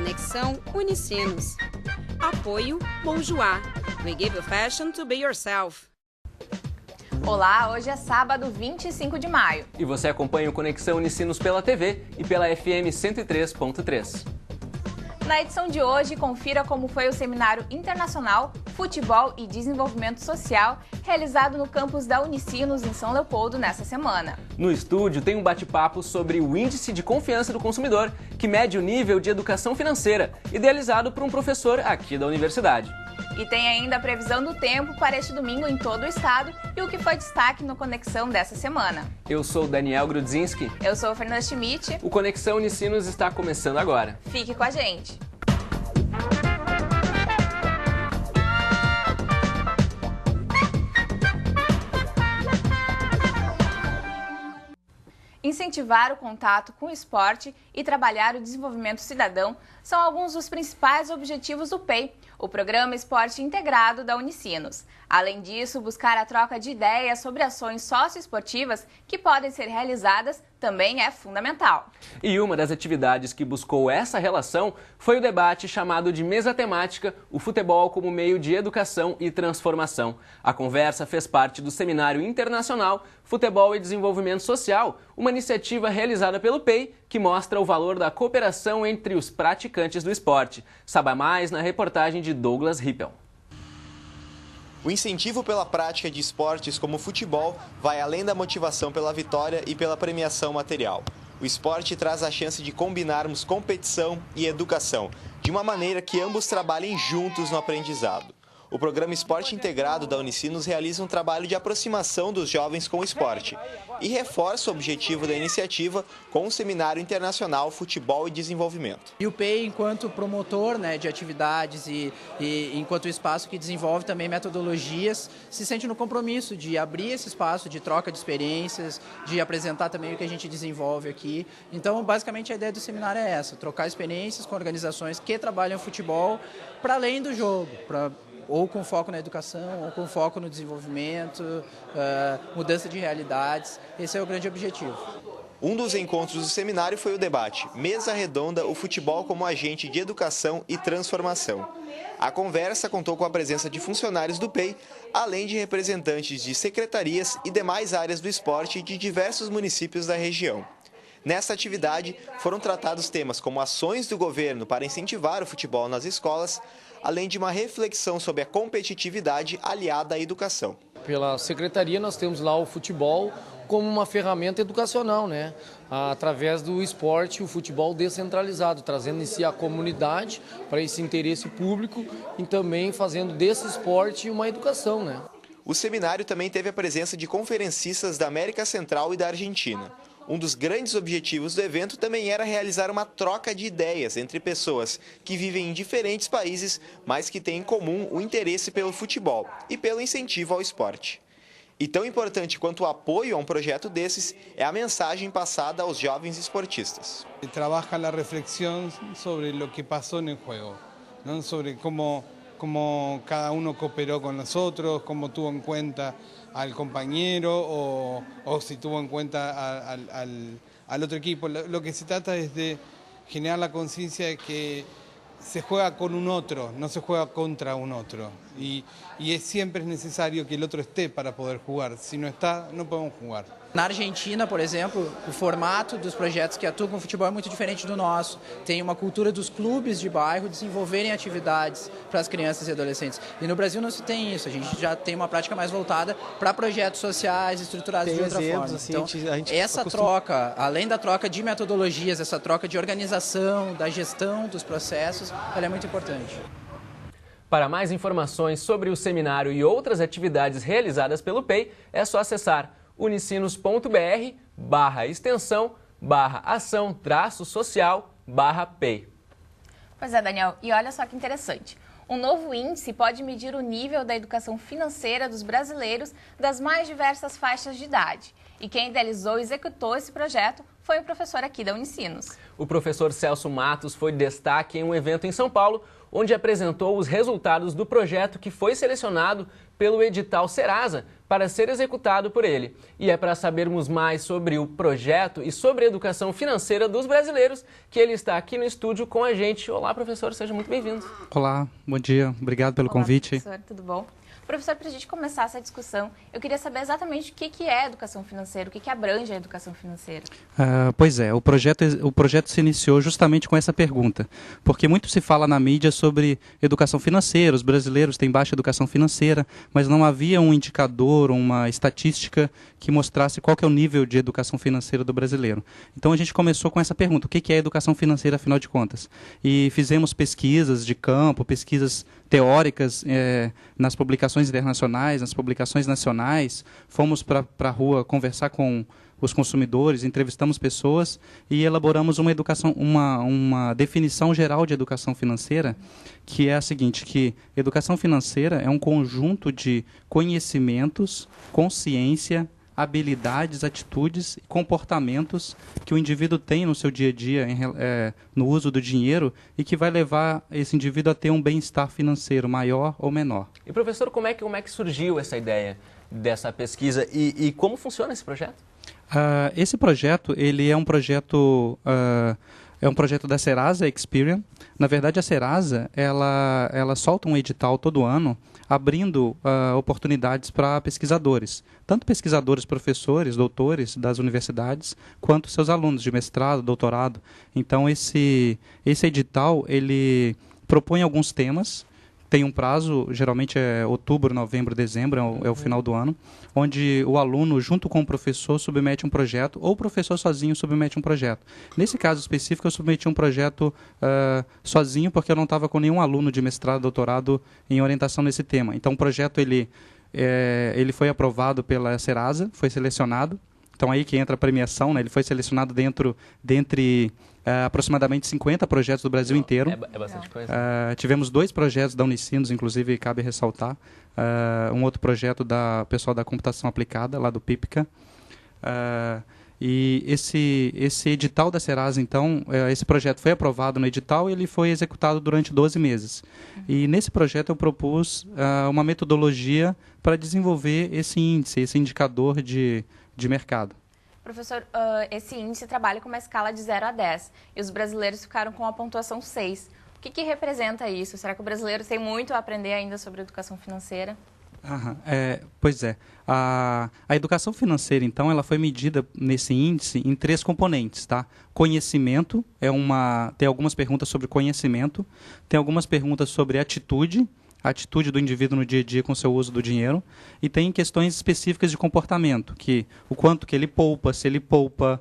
Conexão Unicinos. Apoio Bonjour. We give you fashion to be yourself. Olá, hoje é sábado, 25 de maio. E você acompanha o Conexão Unicinos pela TV e pela FM 103.3. Na edição de hoje, confira como foi o Seminário Internacional Futebol e Desenvolvimento Social, realizado no campus da Unicinos, em São Leopoldo, nesta semana. No estúdio tem um bate-papo sobre o Índice de Confiança do Consumidor, que mede o nível de educação financeira, idealizado por um professor aqui da universidade. E tem ainda a previsão do tempo para este domingo em todo o estado e o que foi destaque no Conexão dessa semana. Eu sou Daniel Grudzinski. Eu sou Fernanda Schmidt. O Conexão Unicinos está começando agora. Fique com a gente. Incentivar o contato com o esporte e trabalhar o desenvolvimento cidadão são alguns dos principais objetivos do PEI, o Programa Esporte Integrado da Unicinos. Além disso, buscar a troca de ideias sobre ações socioesportivas que podem ser realizadas também é fundamental. E uma das atividades que buscou essa relação foi o debate chamado de Mesa Temática, o futebol como meio de educação e transformação. A conversa fez parte do Seminário Internacional Futebol e Desenvolvimento Social, uma iniciativa realizada pelo PEI que mostra o valor da cooperação entre os praticantes do esporte. Saiba mais na reportagem de Douglas Rippel. O incentivo pela prática de esportes como futebol vai além da motivação pela vitória e pela premiação material. O esporte traz a chance de combinarmos competição e educação, de uma maneira que ambos trabalhem juntos no aprendizado. O Programa Esporte Integrado da Unicinos realiza um trabalho de aproximação dos jovens com o esporte e reforça o objetivo da iniciativa com o Seminário Internacional Futebol e Desenvolvimento. E o PEI, enquanto promotor de atividades e enquanto espaço que desenvolve também metodologias, se sente no compromisso de abrir esse espaço de troca de experiências, de apresentar também o que a gente desenvolve aqui. Então, basicamente, a ideia do seminário é essa, trocar experiências com organizações que trabalham futebol para além do jogo, ou com foco na educação, ou com foco no desenvolvimento, mudança de realidades. Esse é o grande objetivo. Um dos encontros do seminário foi o debate Mesa Redonda, o futebol como agente de educação e transformação. A conversa contou com a presença de funcionários do PEI, além de representantes de secretarias e demais áreas do esporte de diversos municípios da região. Nesta atividade, foram tratados temas como ações do governo para incentivar o futebol nas escolas, além de uma reflexão sobre a competitividade aliada à educação. Pela secretaria, nós temos lá o futebol como uma ferramenta educacional, através do esporte, o futebol descentralizado, trazendo em si a comunidade para esse interesse público e também fazendo desse esporte uma educação. O seminário também teve a presença de conferencistas da América Central e da Argentina. Um dos grandes objetivos do evento também era realizar uma troca de ideias entre pessoas que vivem em diferentes países, mas que têm em comum o interesse pelo futebol e pelo incentivo ao esporte. E tão importante quanto o apoio a um projeto desses é a mensagem passada aos jovens esportistas. Trabalha a reflexão sobre o que passou no jogo, sobre como cada uno cooperó con nosotros, cómo tuvo en cuenta al compañero o si tuvo en cuenta al otro equipo. Lo que se trata es de generar la conciencia de que se juega con un otro, no se juega contra un otro. Y siempre es necesario que el otro esté para poder jugar. Si no está, no podemos jugar. Na Argentina, por exemplo, o formato dos projetos que atuam com futebol é muito diferente do nosso. Tem uma cultura dos clubes de bairro desenvolverem atividades para as crianças e adolescentes. E no Brasil não se tem isso. A gente já tem uma prática mais voltada para projetos sociais estruturados de outra forma. Assim, então, essa troca, além da troca de metodologias, essa troca de organização, da gestão dos processos, ela é muito importante. Para mais informações sobre o seminário e outras atividades realizadas pelo PEI, é só acessar unicinos.br/extensão/ação-social/PEI. Pois é, Daniel, e olha só que interessante. Um novo índice pode medir o nível da educação financeira dos brasileiros das mais diversas faixas de idade. E quem idealizou e executou esse projeto foi o professor aqui da Unicinos. O professor Celso Matos foi destaque em um evento em São Paulo, onde apresentou os resultados do projeto que foi selecionado pelo edital Serasa para ser executado por ele. E é para sabermos mais sobre o projeto e sobre a educação financeira dos brasileiros que ele está aqui no estúdio com a gente. Olá, professor, seja muito bem-vindo. Olá, bom dia, obrigado pelo convite. Professor, tudo bom? Professor, para a gente começar essa discussão, eu queria saber exatamente o que é educação financeira, o que abrange a educação financeira. Pois é, o projeto se iniciou justamente com essa pergunta, porque muito se fala na mídia sobre educação financeira, os brasileiros têm baixa educação financeira, mas não havia um indicador, uma estatística que mostrasse qual que é o nível de educação financeira do brasileiro. Então a gente começou com essa pergunta, o que é educação financeira afinal de contas? E fizemos pesquisas de campo, pesquisas teóricas nas publicações internacionais, nas publicações nacionais, fomos para a rua conversar com os consumidores, entrevistamos pessoas e elaboramos uma definição geral de educação financeira, que é a seguinte, que educação financeira é um conjunto de conhecimentos, consciência, habilidades, atitudes e comportamentos que o indivíduo tem no seu dia a dia no uso do dinheiro e que vai levar esse indivíduo a ter um bem-estar financeiro maior ou menor. E professor, como é que surgiu essa ideia dessa pesquisa e como funciona esse projeto? Esse projeto ele é um projeto da Serasa Experian. Na verdade, a Serasa ela solta um edital todo ano abrindo oportunidades para pesquisadores, tanto pesquisadores, professores, doutores das universidades, quanto seus alunos de mestrado, doutorado. Então, esse edital ele propõe alguns temas, tem um prazo, geralmente é outubro, novembro, dezembro, é o final do ano, onde o aluno, junto com o professor, submete um projeto, ou o professor sozinho submete um projeto. Nesse caso específico, eu submeti um projeto sozinho, porque eu não estava com nenhum aluno de mestrado, doutorado em orientação nesse tema. Então, o projeto ele foi aprovado pela Serasa, foi selecionado. Então, aí que entra a premiação, né? Ele foi selecionado dentre aproximadamente 50 projetos do Brasil inteiro. É bastante coisa. Tivemos 2 projetos da Unicinos, inclusive cabe ressaltar. Um outro projeto da pessoal da computação aplicada, lá do PIPCA. E esse edital da Serasa, então, esse projeto foi aprovado no edital e ele foi executado durante 12 meses. E nesse projeto eu propus uma metodologia para desenvolver esse índice, esse indicador de mercado. Professor, esse índice trabalha com uma escala de 0 a 10 e os brasileiros ficaram com a pontuação 6. O que representa isso? Será que o brasileiro tem muito a aprender ainda sobre educação financeira? Pois é. A educação financeira, então, ela foi medida nesse índice em 3 componentes, tá? Conhecimento, tem algumas perguntas sobre conhecimento, tem algumas perguntas sobre atitude do indivíduo no dia a dia com o seu uso do dinheiro, e tem questões específicas de comportamento, que o quanto que ele poupa, se ele poupa,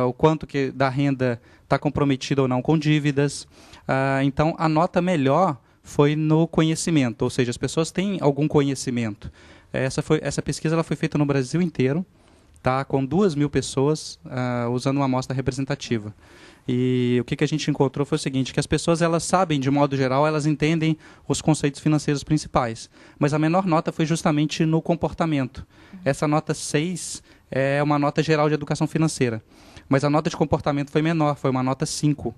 o quanto que da renda está comprometido ou não com dívidas. Então, a nota melhor foi no conhecimento, ou seja, as pessoas têm algum conhecimento. Essa pesquisa ela foi feita no Brasil inteiro, tá, com 2.000 pessoas usando uma amostra representativa. E o que a gente encontrou foi o seguinte, que as pessoas elas sabem, de modo geral, elas entendem os conceitos financeiros principais. Mas a menor nota foi justamente no comportamento. Essa nota 6 é uma nota geral de educação financeira. Mas a nota de comportamento foi menor, foi uma nota 5.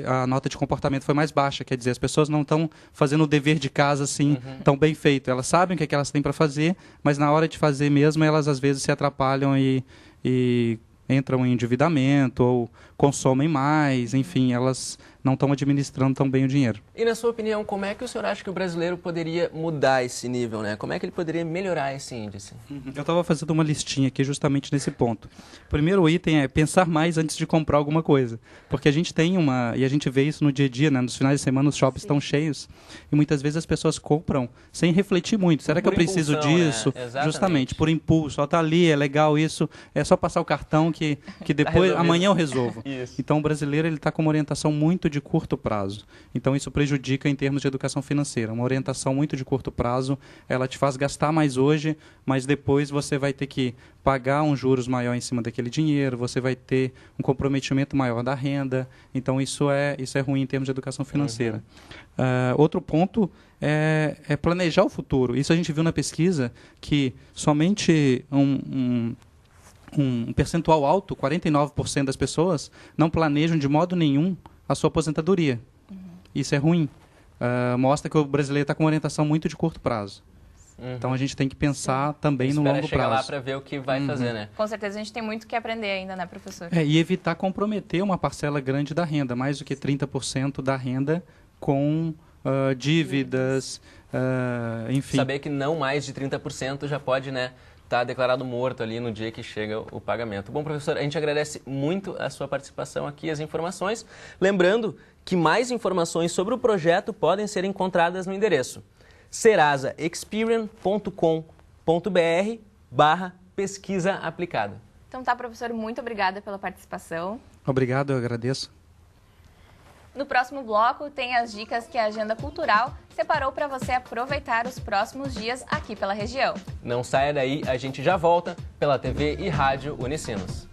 A nota de comportamento foi mais baixa, quer dizer, as pessoas não estão fazendo o dever de casa assim tão bem feito. Elas sabem o que elas têm para fazer, mas na hora de fazer mesmo, elas às vezes se atrapalham e entram em endividamento ou consomem mais, enfim, elas não estão administrando tão bem o dinheiro. E na sua opinião, como é que o senhor acha que o brasileiro poderia mudar esse nível, né? Como é que ele poderia melhorar esse índice? Eu estava fazendo uma listinha aqui justamente nesse ponto. O primeiro item é pensar mais antes de comprar alguma coisa, porque a gente tem e a gente vê isso no dia a dia, né? Nos finais de semana os shoppings estão cheios e muitas vezes as pessoas compram sem refletir muito. Será que eu preciso disso? Né? Justamente, por impulso. Está ali, é legal isso, é só passar o cartão que depois, amanhã eu resolvo. Então o brasileiro ele está com uma orientação muito de curto prazo. Então isso prejudica em termos de educação financeira. Uma orientação muito de curto prazo, ela te faz gastar mais hoje, mas depois você vai ter que pagar um juros maior em cima daquele dinheiro, você vai ter um comprometimento maior da renda. Então isso é ruim em termos de educação financeira. Outro ponto é planejar o futuro. Isso a gente viu na pesquisa que somente um percentual alto, 49% das pessoas, não planejam de modo nenhum a sua aposentadoria. Isso é ruim. Mostra que o brasileiro está com uma orientação muito de curto prazo. Então a gente tem que pensar também no longo prazo. Chegar lá para ver o que vai fazer, né? Com certeza a gente tem muito que aprender ainda, né, professor? E evitar comprometer uma parcela grande da renda, mais do que 30% da renda com dívidas, enfim. Saber que não mais de 30% já pode, né, estar declarado morto ali no dia que chega o pagamento. Bom, professor, a gente agradece muito a sua participação aqui, as informações. Lembrando que mais informações sobre o projeto podem ser encontradas no endereço serazaexperience.com.br/pesquisa aplicada. Então tá, professor, muito obrigada pela participação. Obrigado, eu agradeço. No próximo bloco tem as dicas que a Agenda Cultural separou para você aproveitar os próximos dias aqui pela região. Não saia daí, a gente já volta pela TV e Rádio Unicinos.